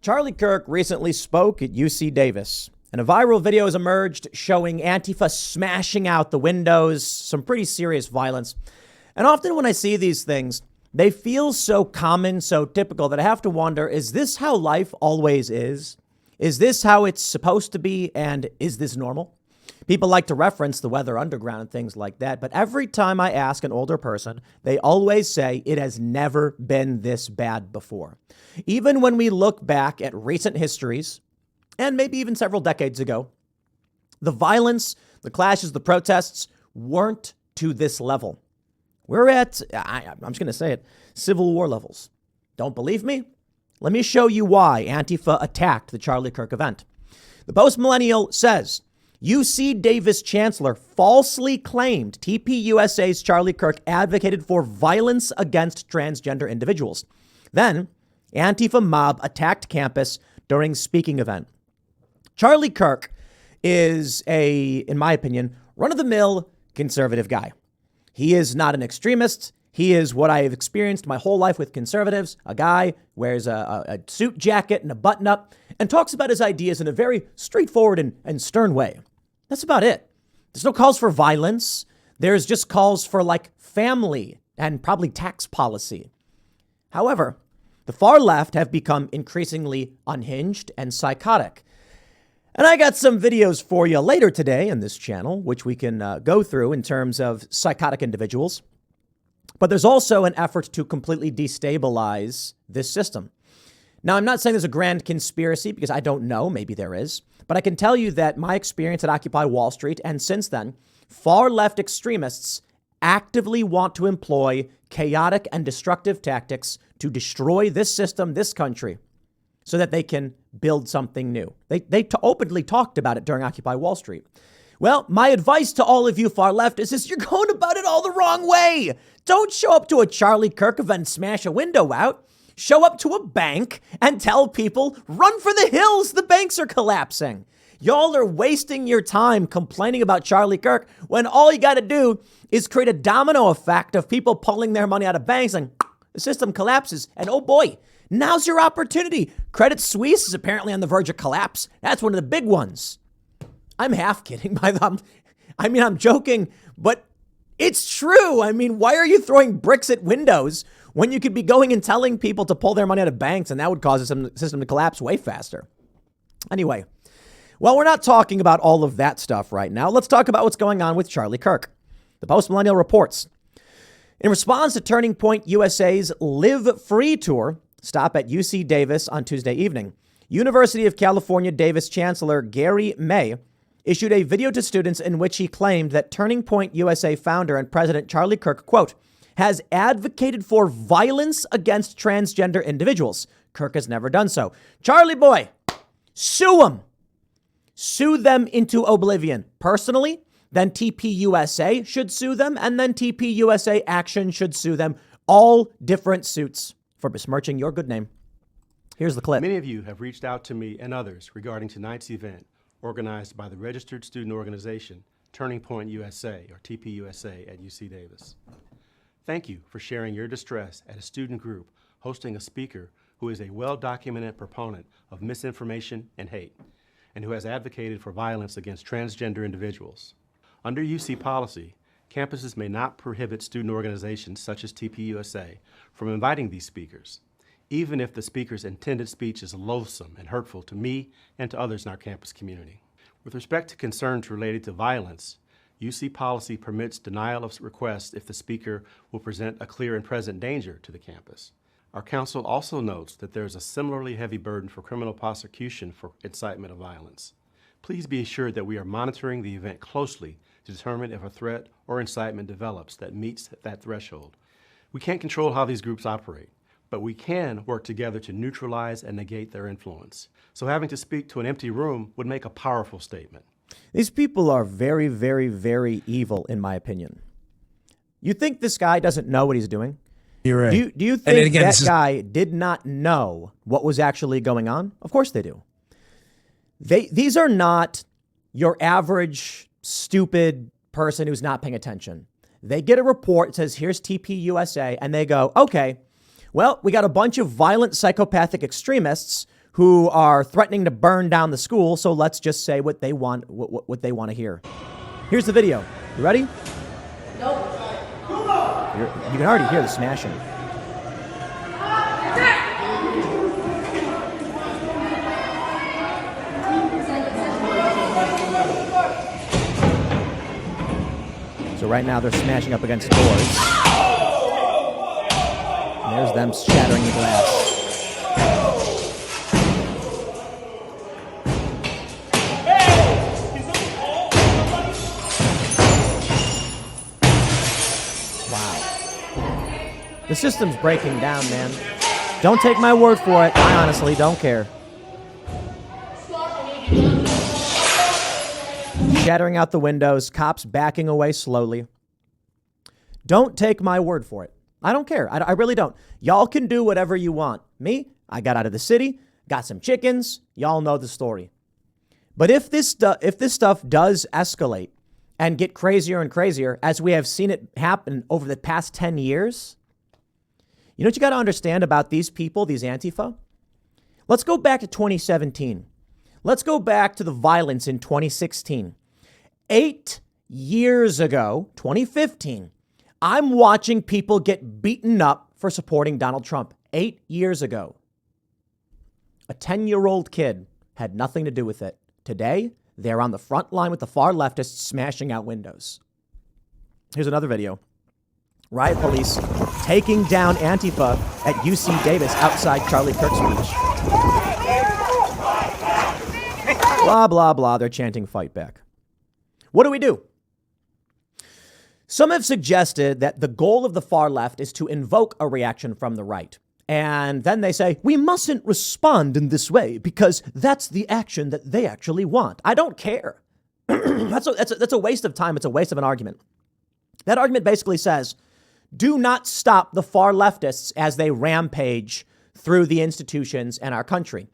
Charlie Kirk recently spoke at UC Davis, and a viral video has emerged showing Antifa smashing out the windows, some pretty serious violence. And often when I see these things, they feel so common, so typical that I have to wonder, is this how life always is? Is this how it's supposed to be? And is this normal? People like to reference the Weather Underground and things like that. But every time I ask an older person, they always say it has never been this bad before. Even when we look back at recent histories, and maybe even several decades ago, the violence, the clashes, the protests weren't to this level. We're at, I'm just going to say it, Civil War levels. Don't believe me? Let me show you why Antifa attacked the Charlie Kirk event. The Post-Millennial says, UC Davis Chancellor falsely claimed TPUSA's Charlie Kirk advocated for violence against transgender individuals. Then, Antifa mob attacked campus during speaking event. Charlie Kirk is in my opinion, run-of-the-mill conservative guy. He is not an extremist. He is what I have experienced my whole life with conservatives. A guy wears a suit jacket and a button-up and talks about his ideas in a very straightforward and stern way. That's about it. There's no calls for violence. There's just calls for like family and probably tax policy. However, the far left have become increasingly unhinged and psychotic. And I got some videos for you later today in this channel, which we can go through in terms of psychotic individuals. But there's also an effort to completely destabilize this system. Now, I'm not saying there's a grand conspiracy because I don't know. Maybe there is. But I can tell you that my experience at Occupy Wall Street and since then, far left extremists actively want to employ chaotic and destructive tactics to destroy this system, this country, so that they can build something new. They openly talked about it during Occupy Wall Street. Well, my advice to all of you far left is this: you're going about it all the wrong way. Don't show up to a Charlie Kirk event and smash a window out. Show up to a bank and tell people, run for the hills, the banks are collapsing. Y'all are wasting your time complaining about Charlie Kirk when all you got to do is create a domino effect of people pulling their money out of banks and the system collapses. And oh boy, now's your opportunity. Credit Suisse is apparently on the verge of collapse. That's one of the big ones. I'm half kidding. I'm joking, but it's true. I mean, why are you throwing bricks at windows when you could be going and telling people to pull their money out of banks, and that would cause the system to collapse way faster? Anyway, well, we're not talking about all of that stuff right now. Let's talk about what's going on with Charlie Kirk. The Post-Millennial reports, in response to Turning Point USA's Live Free tour, stop at UC Davis on Tuesday evening, University of California Davis Chancellor Gary May issued a video to students in which he claimed that Turning Point USA founder and president Charlie Kirk, quote, has advocated for violence against transgender individuals. Kirk has never done so. Charlie boy, sue them. Sue them into oblivion. Personally, then TPUSA should sue them, and then TPUSA Action should sue them. All different suits for besmirching your good name. Here's the clip. Many of you have reached out to me and others regarding tonight's event organized by the registered student organization Turning Point USA, or TPUSA, at UC Davis. Thank you for sharing your distress at a student group hosting a speaker who is a well-documented proponent of misinformation and hate, and who has advocated for violence against transgender individuals. Under UC policy, campuses may not prohibit student organizations such as TPUSA from inviting these speakers, even if the speaker's intended speech is loathsome and hurtful to me and to others in our campus community. With respect to concerns related to violence, UC policy permits denial of requests if the speaker will present a clear and present danger to the campus. Our council also notes that there is a similarly heavy burden for criminal prosecution for incitement of violence. Please be assured that we are monitoring the event closely to determine if a threat or incitement develops that meets that threshold. We can't control how these groups operate, but we can work together to neutralize and negate their influence. So having to speak to an empty room would make a powerful statement. These people are very, very, very evil, in my opinion. You think this guy doesn't know what he's doing? You're right. Do you think that guy did not know what was actually going on? Of course they do. These are not your average stupid person who's not paying attention. They get a report that says, here's TPUSA, and they go, okay, well, we got a bunch of violent psychopathic extremists who are threatening to burn down the school. So let's just say what they want, what they want to hear. Here's the video. You ready? Nope. You can already hear the smashing. So right now they're smashing up against doors. And there's them shattering the glass. The system's breaking down, man. Don't take my word for it. I honestly don't care. Shattering out the windows, cops backing away slowly. Don't take my word for it. I don't care. I really don't. Y'all can do whatever you want. Me, I got out of the city, got some chickens. Y'all know the story. But if this stuff does escalate and get crazier and crazier, as we have seen it happen over the past 10 years, you know what you got to understand about these people, these Antifa? Let's go back to 2017. Let's go back to the violence in 2016. 8 years ago, 2015, I'm watching people get beaten up for supporting Donald Trump. 8 years ago. A 10-year-old kid had nothing to do with it. Today, they're on the front line with the far leftists smashing out windows. Here's another video. Riot police taking down Antifa at UC Davis outside Charlie Kirk's speech. Blah, blah, blah. They're chanting fight back. What do we do? Some have suggested that the goal of the far left is to invoke a reaction from the right. And then they say, we mustn't respond in this way because that's the action that they actually want. I don't care. That's a waste of time. It's a waste of an argument. That argument basically says, do not stop the far leftists as they rampage through the institutions and our country.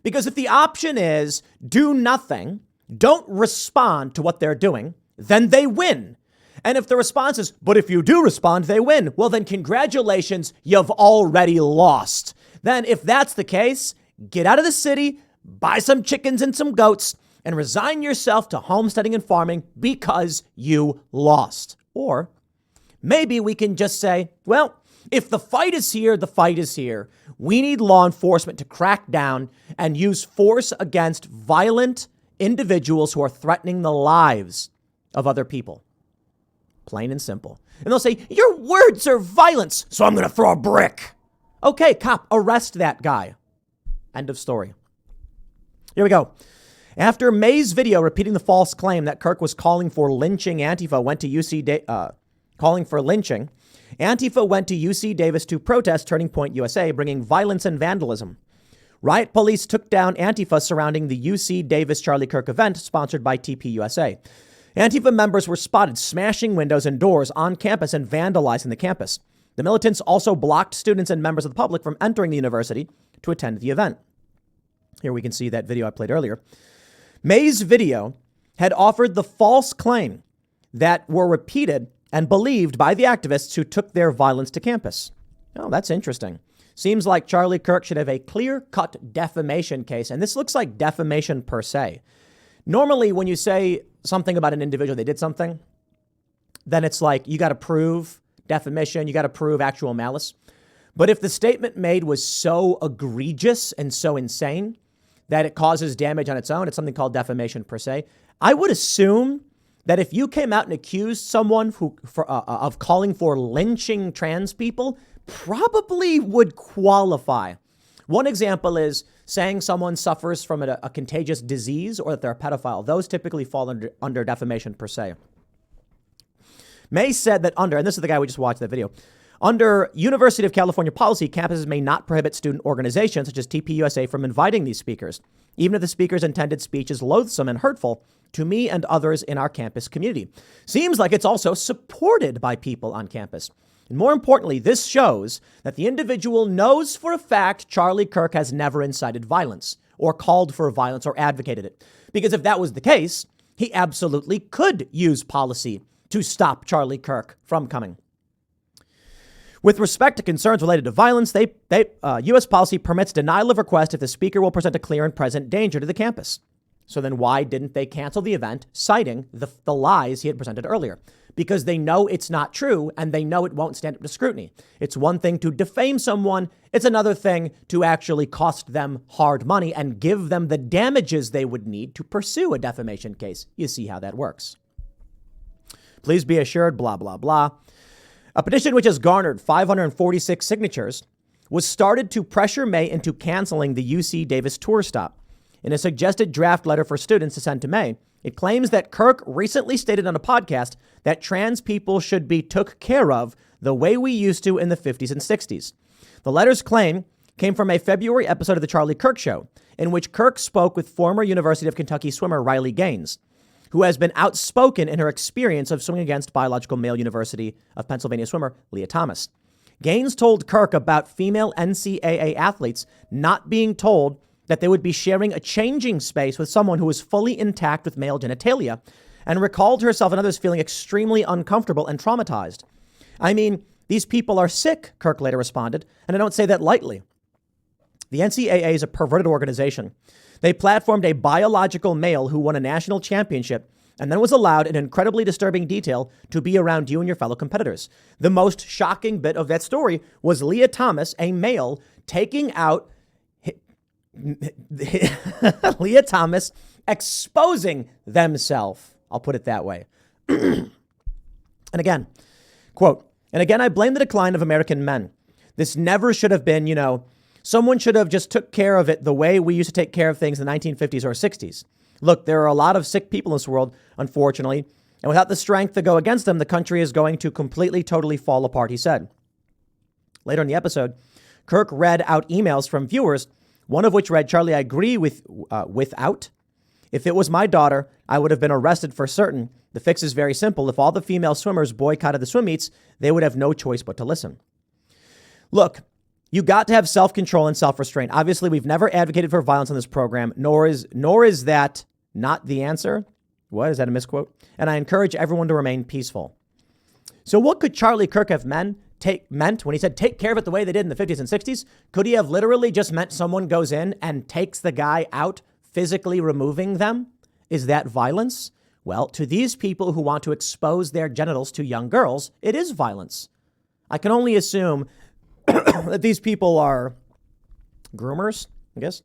Because if the option is do nothing, don't respond to what they're doing, then they win. And if the response is, but if you do respond, they win, well, then congratulations, you've already lost. Then if that's the case, get out of the city, buy some chickens and some goats, and resign yourself to homesteading and farming because you lost. Or maybe we can just say, well, if the fight is here, the fight is here. We need law enforcement to crack down and use force against violent individuals who are threatening the lives of other people. Plain and simple. And they'll say, your words are violence, so I'm going to throw a brick. Okay, cop, arrest that guy. End of story. Here we go. After May's video repeating the false claim that Kirk was calling for lynching Antifa went to UC Davis to protest Turning Point USA, bringing violence and vandalism. Riot police took down Antifa surrounding the UC Davis Charlie Kirk event sponsored by TPUSA. Antifa members were spotted smashing windows and doors on campus and vandalizing the campus. The militants also blocked students and members of the public from entering the university to attend the event. Here we can see that video I played earlier. May's video had offered the false claim that were repeated and believed by the activists who took their violence to campus. Oh, that's interesting. Seems like Charlie Kirk should have a clear-cut defamation case, and this looks like defamation per se. Normally, when you say something about an individual, they did something, then it's like you got to prove defamation, you got to prove actual malice. But if the statement made was so egregious and so insane that it causes damage on its own, it's something called defamation per se. I would assume that if you came out and accused someone of calling for lynching trans people, probably would qualify. One example is saying someone suffers from a contagious disease or that they're a pedophile. Those typically fall under defamation per se. May said that and this is the guy we just watched that video, under University of California policy, campuses may not prohibit student organizations such as TPUSA from inviting these speakers, even if the speaker's intended speech is loathsome and hurtful to me and others in our campus community. Seems like it's also supported by people on campus. And more importantly, this shows that the individual knows for a fact Charlie Kirk has never incited violence or called for violence or advocated it. Because if that was the case, he absolutely could use policy to stop Charlie Kirk from coming. With respect to concerns related to violence, U.S. policy permits denial of request if the speaker will present a clear and present danger to the campus. So then why didn't they cancel the event, citing the lies he had presented earlier? Because they know it's not true and they know it won't stand up to scrutiny. It's one thing to defame someone. It's another thing to actually cost them hard money and give them the damages they would need to pursue a defamation case. You see how that works. Please be assured, blah, blah, blah. A petition which has garnered 546 signatures was started to pressure May into canceling the UC Davis tour stop. In a suggested draft letter for students to send to May, it claims that Kirk recently stated on a podcast that trans people should be took care of the way we used to in the 50s and 60s. The letter's claim came from a February episode of The Charlie Kirk Show, in which Kirk spoke with former University of Kentucky swimmer Riley Gaines, who has been outspoken in her experience of swimming against biological male University of Pennsylvania swimmer Leah Thomas. Gaines told Kirk about female NCAA athletes not being told that they would be sharing a changing space with someone who was fully intact with male genitalia, and recalled herself and others feeling extremely uncomfortable and traumatized. I mean, these people are sick, Kirk later responded, and I don't say that lightly. The NCAA is a perverted organization. They platformed a biological male who won a national championship and then was allowed, in incredibly disturbing detail, to be around you and your fellow competitors. The most shocking bit of that story was Leah Thomas, a male, taking out Leah Thomas exposing themselves. I'll put it that way. And again, quote, and again, I blame the decline of American men. This never should have been, someone should have just took care of it the way we used to take care of things in the 1950s or 60s. Look, there are a lot of sick people in this world, unfortunately, and without the strength to go against them, the country is going to completely, totally fall apart, he said. Later in the episode, Kirk read out emails from viewers, one of which read, Charlie, I agree without. If it was my daughter, I would have been arrested for certain. The fix is very simple. If all the female swimmers boycotted the swim meets, they would have no choice but to listen. Look, you got to have self-control and self-restraint. Obviously, we've never advocated for violence on this program, nor is that not the answer. What? Is that a misquote? And I encourage everyone to remain peaceful. So what could Charlie Kirk have meant when he said take care of it the way they did in the 50s and 60s? Could he have literally just meant someone goes in and takes the guy out, physically removing them? Is that violence? Well, to these people who want to expose their genitals to young girls, it is violence. I can only assume that these people are groomers, I guess.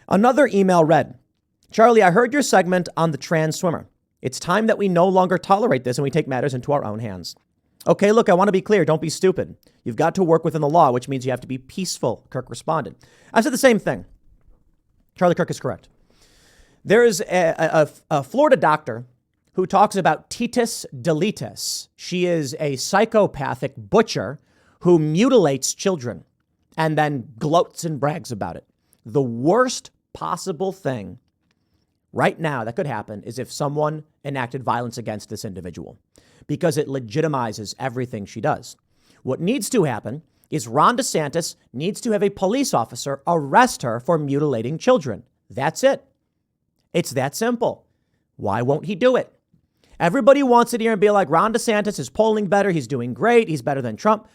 Another email read, Charlie, I heard your segment on the trans swimmer. It's time that we no longer tolerate this and we take matters into our own hands. Okay, look, I want to be clear. Don't be stupid. You've got to work within the law, which means you have to be peaceful, Kirk responded. I said the same thing. Charlie Kirk is correct. There is a Florida doctor who talks about Titus deletus. She is a psychopathic butcher who mutilates children and then gloats and brags about it. The worst possible thing right now that could happen is if someone enacted violence against this individual, because it legitimizes everything she does. What needs to happen is Ron DeSantis needs to have a police officer arrest her for mutilating children. That's it. It's that simple. Why won't he do it? Everybody wants it here and be like, Ron DeSantis is polling better. He's doing great. He's better than Trump.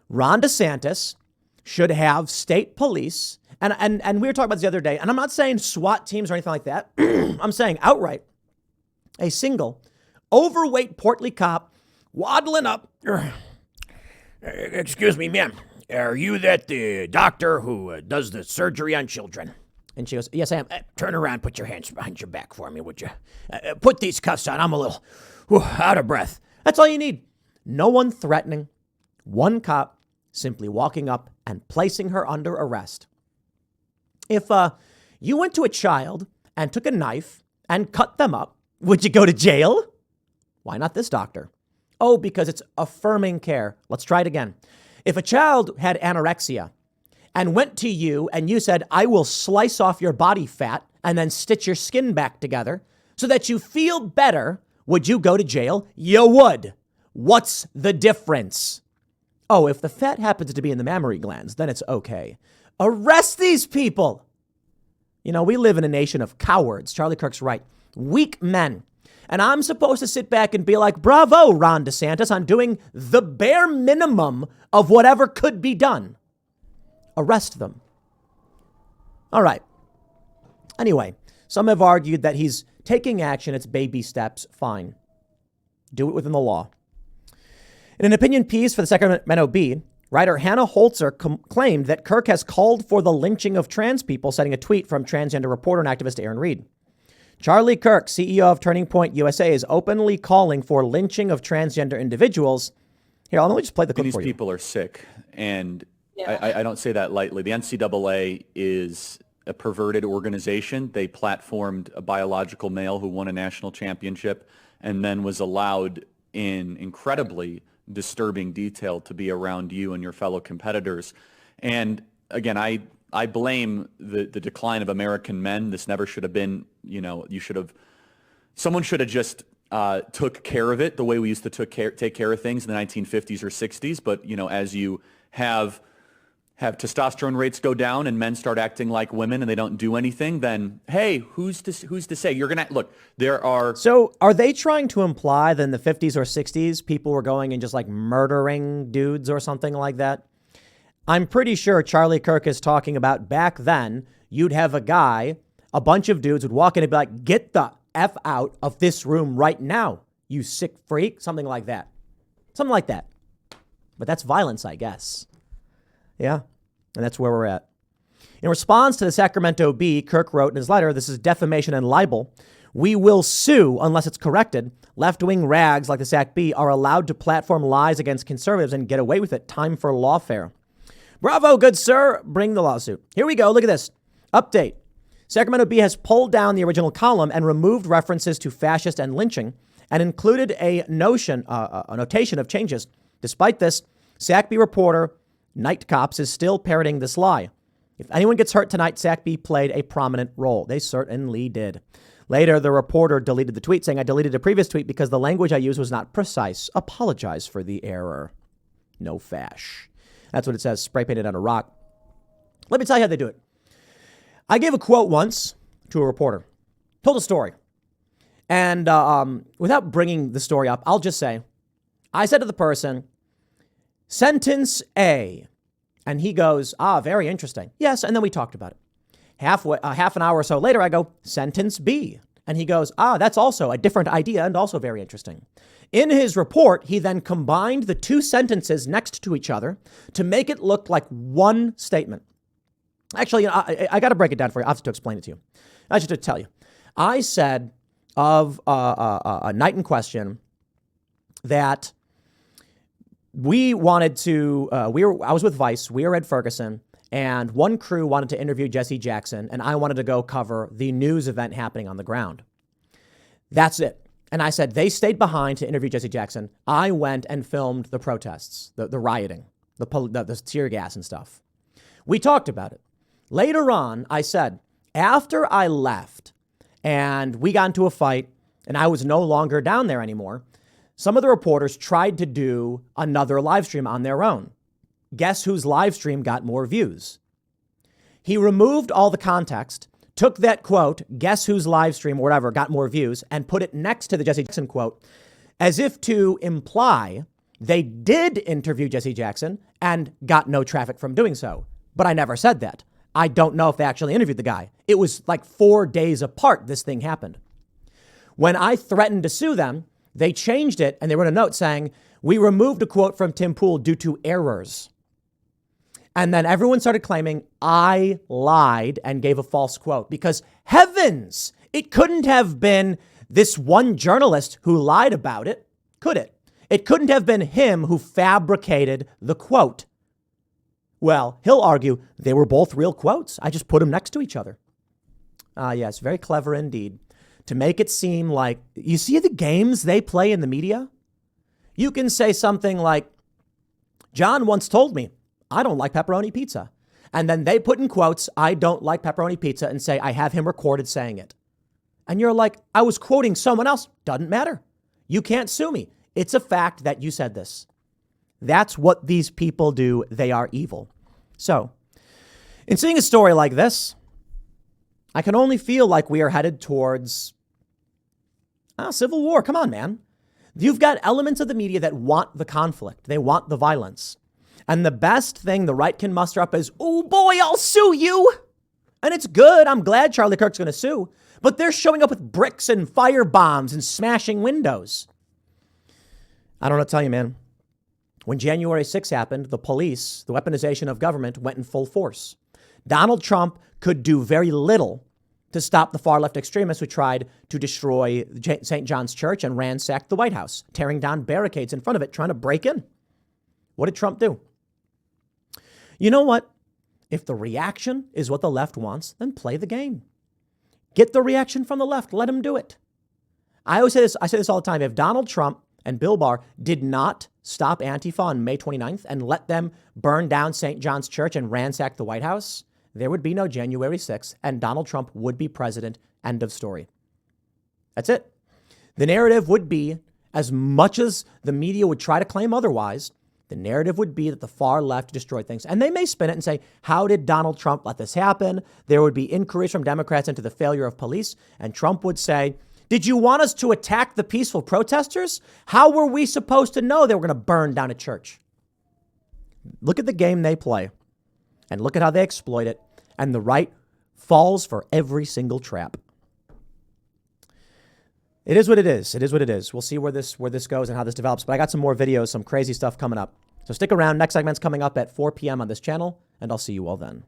Ron DeSantis should have state police. And we were talking about this the other day, and I'm not saying SWAT teams or anything like that. I'm saying outright a single overweight, portly cop waddling up. Excuse me, ma'am. Are you that the doctor who does the surgery on children? And she goes, yes, I am. Turn around, put your hands behind your back for me, would you? Put these cuffs on. I'm a little out of breath. That's all you need. No one threatening. One cop simply walking up and placing her under arrest. If you went to a child and took a knife and cut them up, would you go to jail? Why not this doctor? Oh, because it's affirming care. Let's try it again. If a child had anorexia and went to you and you said, I will slice off your body fat and then stitch your skin back together so that you feel better, would you go to jail? You would. What's the difference? Oh, if the fat happens to be in the mammary glands, then it's okay. Arrest these people. You know, we live in a nation of cowards. Charlie Kirk's right. Weak men And I'm supposed to sit back and be like, bravo, Ron DeSantis, on doing the bare minimum of whatever could be done. Arrest them. All right. Anyway, some have argued that he's taking action. It's baby steps. Fine. Do it within the law. In an opinion piece for the Sacramento Bee, writer Hannah Holzer claimed that Kirk has called for the lynching of trans people, citing a tweet from transgender reporter and activist Aaron Reed. Charlie Kirk, CEO of Turning Point USA, is openly calling for lynching of transgender individuals. Here, let me just play the clip for you. These people are sick, and I don't say that lightly. The NCAA is a perverted organization. They platformed a biological male who won a national championship and then was allowed in incredibly disturbing detail to be around you and your fellow competitors. And again, I blame the decline of American men. This never should have been, someone should have just took care of it the way we used to take care of things in the 1950s or 60s. But, as you have testosterone rates go down and men start acting like women and they don't do anything, then, hey, who's to say? You're going to look, there are. So are they trying to imply that in the 50s or 60s, people were going and just like murdering dudes or something like that? I'm pretty sure Charlie Kirk is talking about back then, you'd have a bunch of dudes would walk in and be like, get the F out of this room right now, you sick freak. Something like that. Something like that. But that's violence, I guess. Yeah. And that's where we're at. In response to the Sacramento Bee, Kirk wrote in his letter, this is defamation and libel. We will sue unless it's corrected. Left-wing rags like the Sac Bee are allowed to platform lies against conservatives and get away with it. Time for lawfare. Bravo, good sir. Bring the lawsuit. Here we go. Look at this. Update. Sacramento Bee has pulled down the original column and removed references to fascist and lynching and included a notation of changes. Despite this, Sac Bee reporter Night Cops is still parroting this lie. If anyone gets hurt tonight, Sac Bee played a prominent role. They certainly did. Later, the reporter deleted the tweet, saying, I deleted a previous tweet because the language I used was not precise. Apologize for the error. No fash. That's what it says, spray painted on a rock. Let me tell you how they do it. I gave a quote once to a reporter, told a story. And without bringing the story up, I'll just say, I said to the person, sentence A. And he goes, very interesting. Yes, and then we talked about it. Half an hour or so later, I go, sentence B. And he goes, that's also a different idea and also very interesting. In his report, he then combined the two sentences next to each other to make it look like one statement. Actually, I got to break it down for you. I have to explain it to you. I just to tell you. I said of a night in question that we wanted to, I was with Vice, we were at Ferguson, and one crew wanted to interview Jesse Jackson, and I wanted to go cover the news event happening on the ground. That's it. And I said, they stayed behind to interview Jesse Jackson. I went and filmed the protests, the rioting, the tear gas and stuff. We talked about it. Later on, I said, after I left and we got into a fight and I was no longer down there anymore, some of the reporters tried to do another live stream on their own. Guess whose live stream got more views? He removed all the context, took that quote, guess whose live stream or whatever got more views, and put it next to the Jesse Jackson quote, as if to imply they did interview Jesse Jackson and got no traffic from doing so. But I never said that. I don't know if they actually interviewed the guy. It was like 4 days apart this thing happened. When I threatened to sue them, they changed it and they wrote a note saying, we removed a quote from Tim Pool due to errors. And then everyone started claiming I lied and gave a false quote because heavens, it couldn't have been this one journalist who lied about it, could it? It couldn't have been him who fabricated the quote. Well, he'll argue they were both real quotes. I just put them next to each other. Yes, very clever indeed. To make it seem like, you see the games they play in the media? You can say something like, John once told me, I don't like pepperoni pizza. And then they put in quotes, I don't like pepperoni pizza, and say, I have him recorded saying it. And you're like, I was quoting someone else. Doesn't matter. You can't sue me. It's a fact that you said this. That's what these people do. They are evil. So, in seeing a story like this, I can only feel like we are headed towards Civil war. Come on, man. You've got elements of the media that want the conflict. They want the violence. And the best thing the right can muster up is, oh boy, I'll sue you. And it's good. I'm glad Charlie Kirk's going to sue. But they're showing up with bricks and fire bombs and smashing windows. I don't know what to tell you, man. When January 6th happened, the police, the weaponization of government, went in full force. Donald Trump could do very little to stop the far left extremists who tried to destroy St. John's Church and ransack the White House, tearing down barricades in front of it, trying to break in. What did Trump do? You know what? If the reaction is what the left wants, then play the game. Get the reaction from the left. Let them do it. I say this all the time. If Donald Trump and Bill Barr did not stop Antifa on May 29th and let them burn down St. John's Church and ransack the White House, there would be no January 6th and Donald Trump would be president. End of story. That's it. The narrative would be, as much as the media would try to claim otherwise, the narrative would be that the far left destroyed things. And they may spin it and say, how did Donald Trump let this happen? There would be inquiries from Democrats into the failure of police. And Trump would say, did you want us to attack the peaceful protesters? How were we supposed to know they were going to burn down a church? Look at the game they play and look at how they exploit it. And the right falls for every single trap. It is what it is. It is what it is. We'll see where this goes and how this develops. But I got some more videos, some crazy stuff coming up. So stick around. Next segment's coming up at 4 p.m. on this channel, and I'll see you all then.